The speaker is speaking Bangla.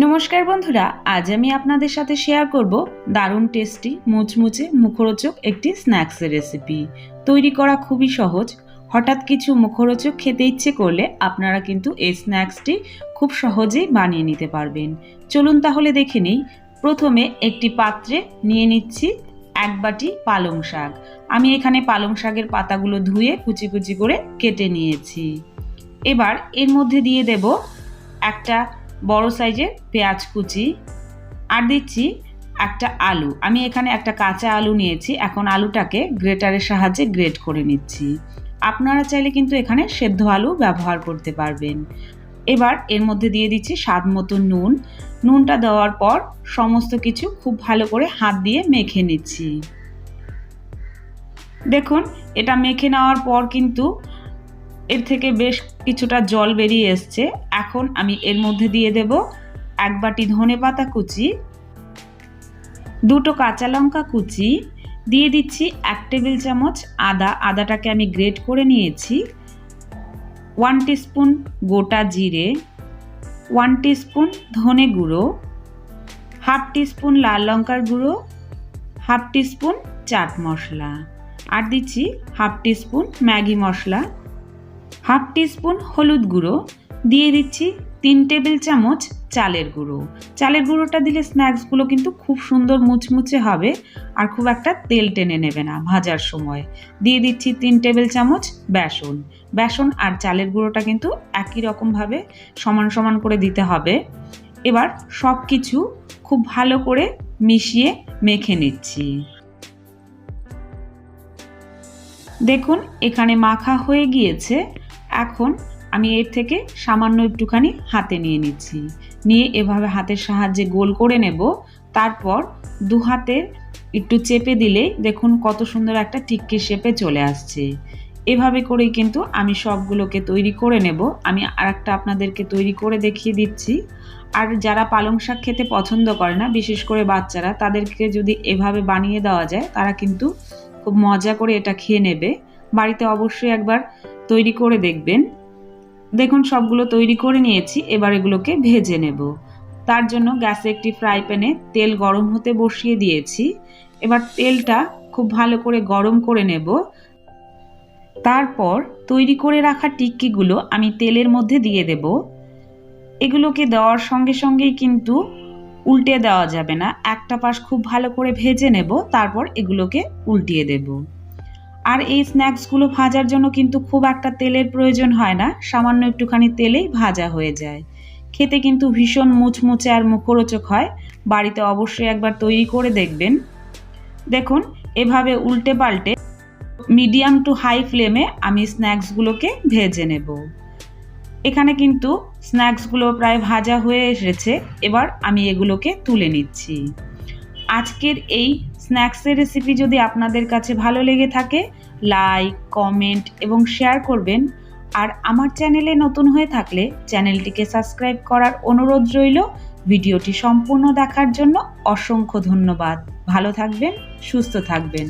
নমস্কার বন্ধুরা, আজ আমি আপনাদের সাথে শেয়ার করব দারুণ টেস্টি মুচমুচে মুখরোচক একটি স্ন্যাক্সের রেসিপি। তৈরি করা খুবই সহজ। হঠাৎ কিছু মুখরোচক খেতে ইচ্ছে করলে আপনারা কিন্তু এই স্ন্যাক্সটি খুব সহজেই বানিয়ে নিতে পারবেন। চলুন তাহলে দেখে নিই। প্রথমে একটি পাত্রে নিয়ে নিচ্ছি এক বাটি পালং শাক। আমি এখানে পালং শাকের পাতাগুলো ধুয়ে কুচি কুচি করে কেটে নিয়েছি। এবার এর মধ্যে দিয়ে দেব একটা বড় সাইজের পেঁয়াজ কুচি, আর দিচ্ছি একটা আলু। আমি এখানে একটা কাঁচা আলু নিয়েছি। এখন আলুটাকে গ্রেটারের সাহায্যে গ্রেট করে নিচ্ছি। আপনারা চাইলে কিন্তু এখানে সেদ্ধ আলু ব্যবহার করতে পারবেন। এবার এর মধ্যে দিয়ে দিচ্ছি স্বাদ মতো নুন। নুনটা দেওয়ার পর সমস্ত কিছু খুব ভালো করে হাত দিয়ে মেখে নিচ্ছি। দেখুন, এটা মেখে নেওয়ার পর কিন্তু এর থেকে বেশ কিছুটা জল বেরিয়ে এসছে। এখন আমি এর মধ্যে দিয়ে দেব এক বাটি ধনেপাতা কুচি, দুটো কাঁচা লঙ্কা কুচি, দিয়ে দিচ্ছি 1 টেবিল চামচ আদাটাকে আমি গ্রেট করে নিয়েছি, 1 টিস্পুন গোটা জিরে, 1 টিস্পুন ধনে গুঁড়ো, হাফ টিস্পুন লাল লঙ্কার গুঁড়ো, হাফ টিস্পুন চাট মশলা, আর দিচ্ছি হাফ টিস্পুন ম্যাগি মশলা, হাফ টিস্পুন হলুদ গুঁড়ো, দিয়ে দিচ্ছি 3 টেবিল চামচ চালের গুঁড়ো। চালের গুঁড়োটা দিলে স্ন্যাক্সগুলো কিন্তু খুব সুন্দর মুচমুচে হবে আর খুব একটা তেল টেনে নেবে না ভাজার সময়। দিয়ে দিচ্ছি 3 টেবিল চামচ বেসন আর চালের গুঁড়োটা কিন্তু একই রকমভাবে সমান সমান করে দিতে হবে। এবার সব কিছু খুব ভালো করে মিশিয়ে মেখে নিচ্ছি। দেখুন, এখানে মাখা হয়ে গিয়েছে। এখন আমি এর থেকে সামান্য একটুখানি হাতে নিয়ে নিচ্ছি। নিয়ে এভাবে হাতের সাহায্যে গোল করে নেব। তারপর দু হাতে একটু চেপে দিলেই দেখুন কত সুন্দর একটা টিক্কি শেপে চলে আসছে। এভাবে করেই কিন্তু আমি সবগুলোকে তৈরি করে নেব। আমি আরেকটা আপনাদেরকে তৈরি করে দেখিয়ে দিচ্ছি। আর যারা পালং শাক খেতে পছন্দ করে না, বিশেষ করে বাচ্চারা, তাদেরকে যদি এভাবে বানিয়ে দেওয়া যায় তারা কিন্তু খুব মজা করে এটা খেয়ে নেবে। বাড়িতে অবশ্যই একবার তৈরি করে দেখবেন। দেখুন, সবগুলো তৈরি করে নিয়েছি। এবার এগুলোকে ভেজে নেব। তার জন্য গ্যাসে একটি ফ্রাই প্যানে তেল গরম হতে বসিয়ে দিয়েছি। এবার তেলটা খুব ভালো করে গরম করে নেব। তারপর তৈরি করে রাখা টিক্কিগুলো আমি তেলের মধ্যে দিয়ে দেব। এগুলোকে দেওয়ার সঙ্গে সঙ্গেই কিন্তু উল্টে দেওয়া যাবে না। একটা পাশ খুব ভালো করে ভেজে নেব, তারপর এগুলোকে উল্টিয়ে দেব। আর এই স্ন্যাক্সগুলো ভাজার জন্য কিন্তু খুব একটা তেলের প্রয়োজন হয় না, সামান্য একটুখানি তেলেই ভাজা হয়ে যায়। খেতে কিন্তু ভীষণ মুচমুচে আর মুখরোচক হয়। বাড়িতে অবশ্যই একবার তৈরি করে দেখবেন। দেখুন, এভাবে উল্টে পাল্টে মিডিয়াম টু হাই ফ্লেমে আমি স্ন্যাক্সগুলোকে ভেজে নেব। এখানে কিন্তু স্ন্যাক্সগুলো প্রায় ভাজা হয়ে এসেছে। এবার আমি এগুলোকে তুলে নিচ্ছি। আজকের এই স্ন্যাক্সের রেসিপি যদি আপনাদের কাছে ভালো লেগে থাকে, লাইক, কমেন্ট এবং শেয়ার করবেন। আর আমার চ্যানেলে নতুন হয়ে থাকলে চ্যানেলটিকে সাবস্ক্রাইব করার অনুরোধ রইল। ভিডিওটি সম্পূর্ণ দেখার জন্য অসংখ্য ধন্যবাদ। ভালো থাকবেন, সুস্থ থাকবেন।